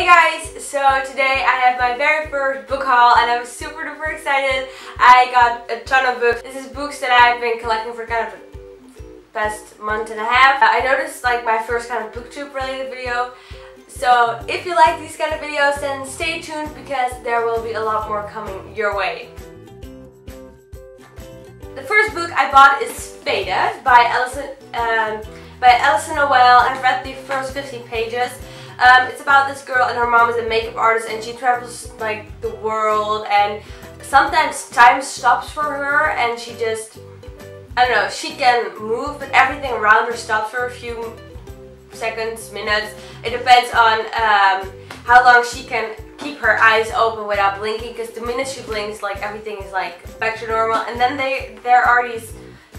Hey guys, so today I have my very first book haul and I'm super duper excited. I got a ton of books. This is books that I've been collecting for kind of the past month and a half. I noticed like my first kind of booktube related video. So if you like these kind of videos, then stay tuned because there will be a lot more coming your way. The first book I bought is Faded by Alison Noel. I've read the first 50 pages. It's about this girl and her mom is a makeup artist and she travels like the world, and sometimes time stops for her and she just, I don't know, she can move but everything around her stops for a few seconds, minutes. It depends on how long she can keep her eyes open without blinking, because the minute she blinks, like everything is like back to normal. And then there are these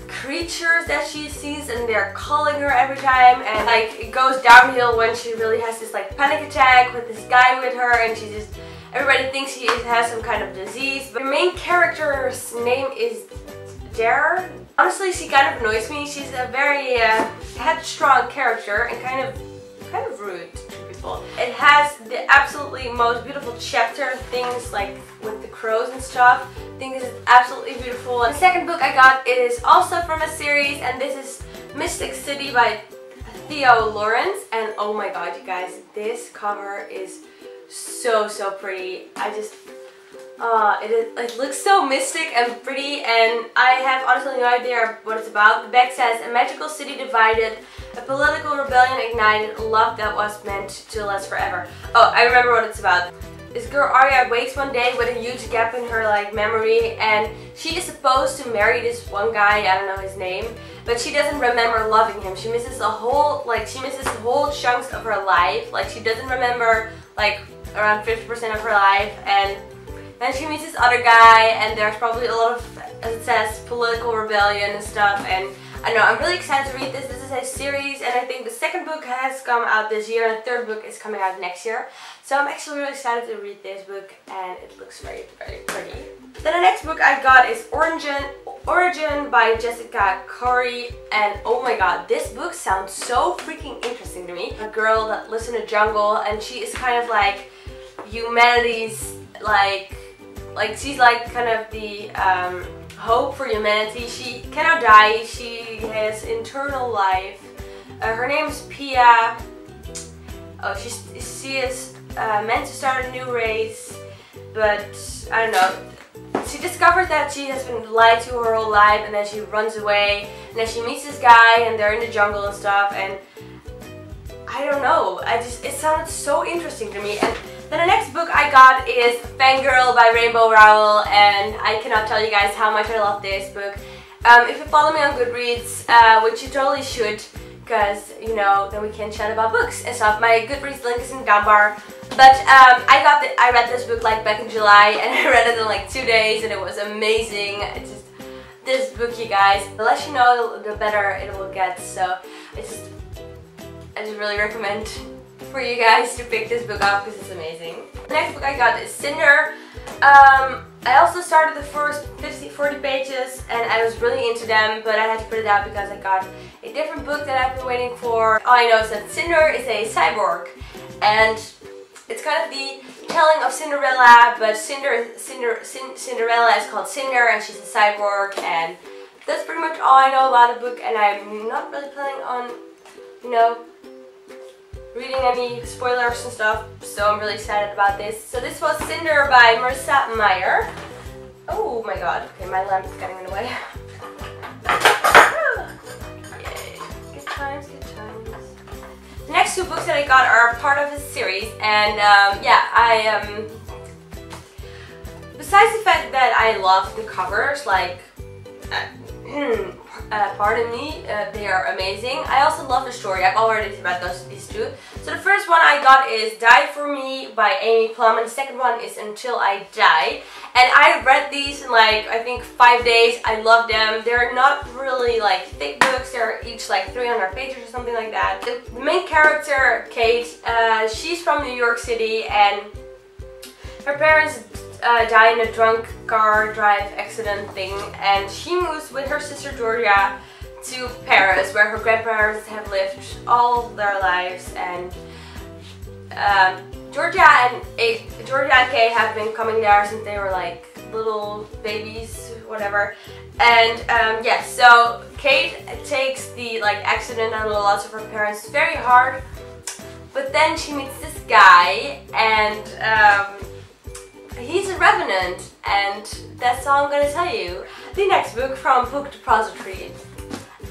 creatures that she sees and they're calling her every time, and like it goes downhill when she really has this like panic attack with this guy with her, and she just, everybody thinks she has some kind of disease. But the main character's name is Dare. Honestly, she kind of annoys me. She's a very headstrong character and kind of rude to people. It has the absolutely most beautiful chapter things like with the crows and stuff. I think this is absolutely beautiful. And the second book I got is also from a series, and this is Mystic City by Theo Lawrence. And oh my god, you guys, this cover is so pretty. It looks so mystic and pretty, and I have honestly no idea what it's about. The back says, a magical city divided, a political rebellion ignited, a love that was meant to last forever. Oh, I remember what it's about. This girl Arya wakes one day with a huge gap in her like memory, and she is supposed to marry this one guy, I don't know his name, but she doesn't remember loving him. She misses whole chunks of her life. Like she doesn't remember like around 50% of her life, and then she meets this other guy, and there's probably a lot of, as it says, political rebellion and stuff. And I don't know, I'm really excited to read this. This is a series, and I think the second book has come out this year and the third book is coming out next year. So I'm actually really excited to read this book, and it looks very pretty. Then the next book I got is Origin by Jessica Corey, and oh my god, this book sounds so freaking interesting to me. A girl that lives in a jungle, and she is kind of like humanity's she's like kind of the hope for humanity. She cannot die. She has internal life. Her name is Pia. Oh, she is meant to start a new race, but I don't know. She discovers that she has been lied to her whole life, and then she runs away, and then she meets this guy, and they're in the jungle and stuff, and I don't know. It sounded so interesting to me. And then the next book I got is Fangirl by Rainbow Rowell, and I cannot tell you guys how much I love this book. If you follow me on Goodreads, which you totally should, because, you know, then we can chat about books and stuff. My Goodreads link is in the down bar. But I read this book like back in July, and I read it in like 2 days, and it was amazing. It's just, this book, you guys, the less you know, the better it will get. So I just really recommend for you guys to pick this book up because it's amazing. The next book I got is Cinder. I also started the first 40 pages and I was really into them, but I had to put it out because I got a different book that I've been waiting for. All I know is that Cinder is a cyborg, and it's kind of the telling of Cinderella, but Cinderella is called Cinder and she's a cyborg, and that's pretty much all I know about the book, and I'm not really planning on, you know, reading any spoilers and stuff, so I'm really excited about this. So this was Cinder by Marissa Meyer. Oh my god, okay, my lamp is getting in the way. Yay, good times, good times. The next two books that I got are part of a series, and yeah, besides the fact that I love the covers, like, pardon me, they are amazing. I also love the story. I've already read these two. So the first one I got is Die For Me by Amy Plum, and the second one is Until I Die. And I read these in like, I think 5 days. I love them. They're not really like thick books. They're each like 300 pages or something like that. The main character, Kate, she's from New York City, and her parents die in a drunk car drive accident thing, and she moves with her sister Georgia to Paris, where her grandparents have lived all their lives, and Georgia and Kay have been coming there since they were like little babies, whatever. And yeah, so Kate takes the like accident and the loss of her parents very hard, but then she meets this guy, and he's a revenant, and that's all I'm gonna tell you. The next book from Book Depository,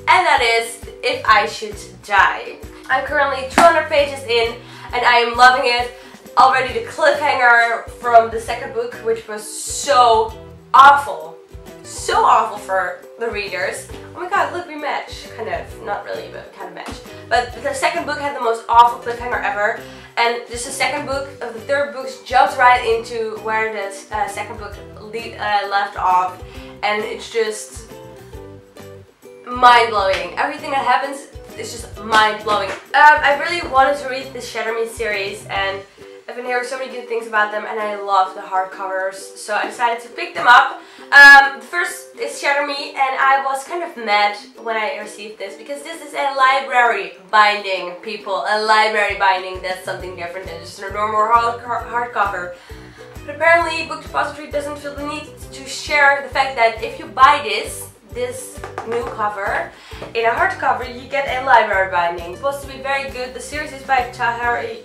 and that is If I Should Die. I'm currently 200 pages in, and I am loving it. Already the cliffhanger from the second book, which was so awful for the readers. Oh my god, look, we match. Kind of, not really, but kind of match. But the second book had the most awful cliffhanger ever, and this is the second book of the third book jumps right into where the second book left off, and it's just mind-blowing. Everything that happens is just mind-blowing. I really wanted to read the Shatter Me series, and I've been hearing so many good things about them, and I love the hardcovers, so I decided to pick them up. The first is Shatter Me, and I was kind of mad when I received this, because this is a library binding, people. A library binding, that's something different than just a normal hardcover. But apparently Book Depository doesn't feel the need to share the fact that if you buy this new cover in a hardcover, you get a library binding. It's supposed to be very good. The series is by Tahari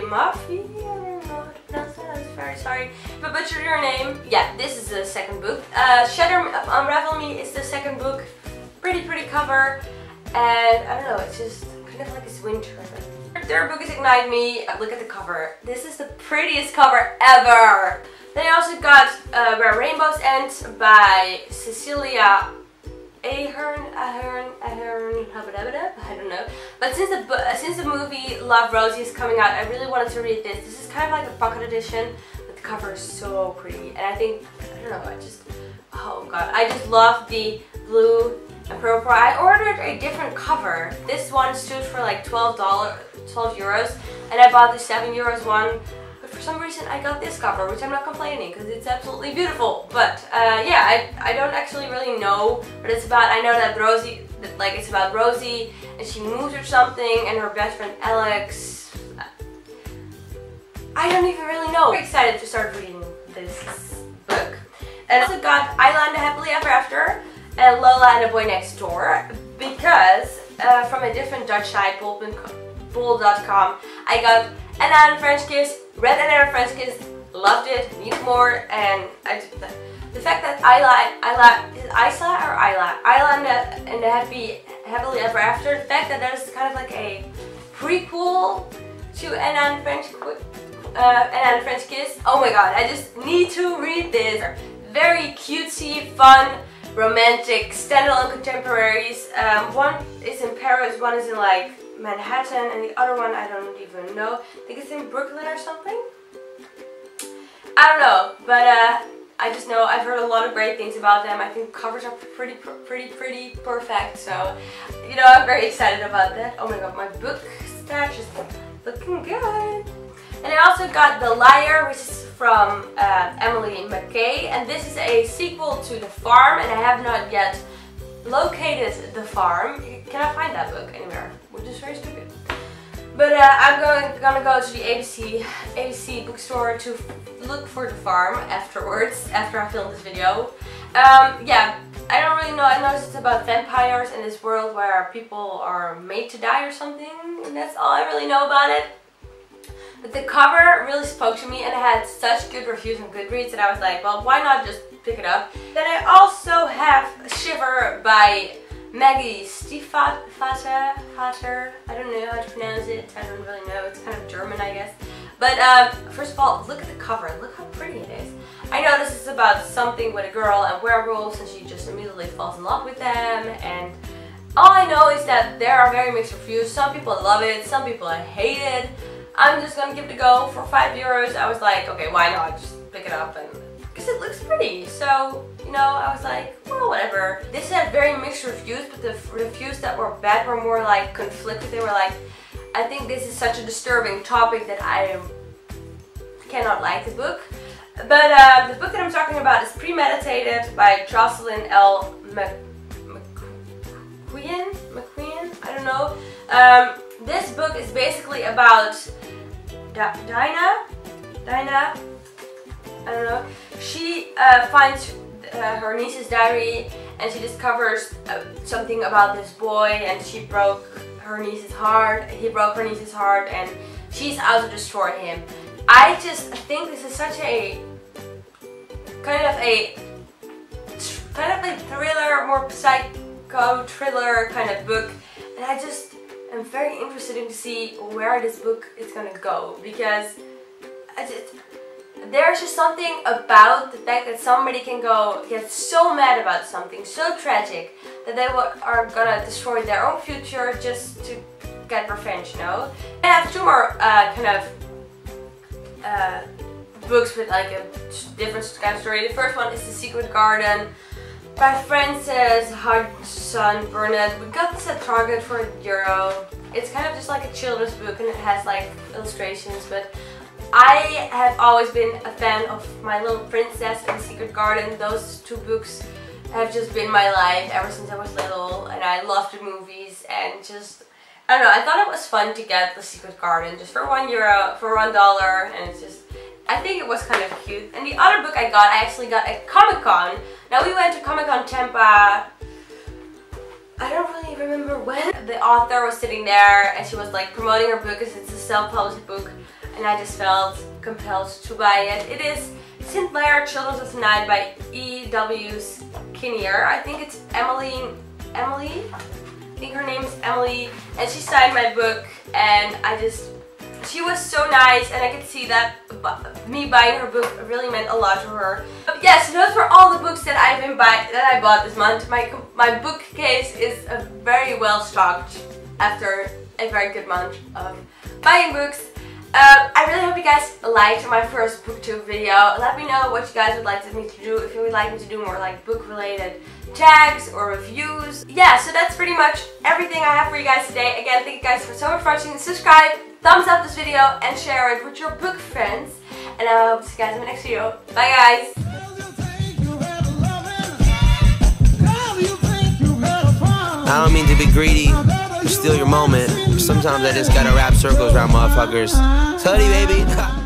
Mafi. I don't know how to pronounce that. I'm very sorry if I butchered your name. Yeah, this is the second book. Unravel Me is the second book. Pretty cover, and I don't know, it's just kind of like it's winter. The third book is Ignite Me. Look at the cover. This is the prettiest cover ever. Then I also got Where Rainbows End by Cecilia Ahern, I don't know. But since the movie Love Rosie is coming out, I really wanted to read this. This is kind of like a pocket edition, but the cover is so pretty. And I think, I don't know, oh god, I just love the blue and purple. I ordered a different cover. This one stood for like 12 euros, and I bought the 7 euros one. For some reason I got this cover, which I'm not complaining because it's absolutely beautiful. But yeah, I don't actually really know what it's about. I know that Rosie, it's about Rosie and she moves or something, and her best friend Alex. I don't even really know. I'm excited to start reading this book. And I also got Island Happily Ever After and Lola and the Boy Next Door, because from a different Dutch site, bol.com, I got Anna and French Kiss, read Anna and French Kiss, loved it, need more, and the fact that Island and the Happily Ever After, the fact that is kind of like a prequel to Anna and French Kiss, oh my god, I just need to read this. Very cutesy, fun, romantic, standalone contemporaries. One is in Paris, one is in like Manhattan, and the other one I don't even know. I think it's in Brooklyn or something. I don't know, but I just know I've heard a lot of great things about them. I think covers are pretty perfect, so you know, I'm very excited about that. Oh my god, my book stash is looking good. And I also got The Liar, which is from Emily McKay, and this is a sequel to The Farm, and I have not yet located The Farm. Can I find that book anywhere? Which is very stupid. But I'm gonna go to the ABC bookstore to look for The Farm afterwards, after I film this video. Yeah, I don't really know. I know it's about vampires in this world where people are made to die or something, and that's all I really know about it. But the cover really spoke to me, and it had such good reviews on Goodreads that I was like, well, why not just pick it up. Then I also have Shiver by Maggie Stiefvater. I don't know how to pronounce it. I don't really know. It's kind of German, I guess. But first of all, look at the cover. Look how pretty it is. I know this is about something with a girl and werewolves, and she just immediately falls in love with them. And all I know is that there are very mixed reviews. Some people love it, some people hate it. I'm just gonna give it a go. For 5 euros, I was like, okay, why not? Just pick it up, and because it looks pretty. So, you know, I was like, well, whatever. This had very mixed reviews, but the reviews that were bad were more like conflicted. They were like, I think this is such a disturbing topic that I cannot like the book. But the book that I'm talking about is Premeditated by Jocelyn L. McQueen? I don't know. This book is basically about Dinah, I don't know. She finds her niece's diary, and she discovers something about this boy, and she broke her niece's heart. He broke her niece's heart, and she's out to destroy him. I just think this is such a kind of a thriller, more psycho thriller kind of book, and I just am very interested in to see where this book is gonna go, because there's just something about the fact that somebody can get so mad about something so tragic that they are gonna destroy their own future just to get revenge, you know? I have two more books with like a different kind of story. The first one is The Secret Garden by Frances Hodgson Burnett. We got this at Target for €1. It's kind of just like a children's book, and it has like illustrations, but I have always been a fan of My Little Princess and The Secret Garden. Those two books have just been my life ever since I was little, and I love the movies, and just, I don't know, I thought it was fun to get The Secret Garden just for €1, for $1, and it's just, I think it was kind of cute. And the other book I actually got at Comic-Con. Now we went to Comic-Con Tampa, I don't really remember when. The author was sitting there and she was like promoting her book because it's a self-published book, and I just felt compelled to buy it. It is Sinclair Children's of the Night by E.W. Kinnear. I think it's Emily? I think her name is Emily, and she signed my book, and she was so nice, and I could see that me buying her book really meant a lot to her. But yeah, so those were all the books that I bought this month. My bookcase is very well stocked after a very good month of buying books. I really hope you guys liked my first booktube video. Let me know what you guys would like me to do, if you would like me to do more like book related tags or reviews. Yeah, so that's pretty much everything I have for you guys today. Again, thank you guys so much for watching. Subscribe, thumbs up this video, and share it with your book friends. And I hope to see you guys in the next video. Bye guys! I don't mean to be greedy or steal your moment. Sometimes I just gotta wrap circles around motherfuckers. Hoodie, baby.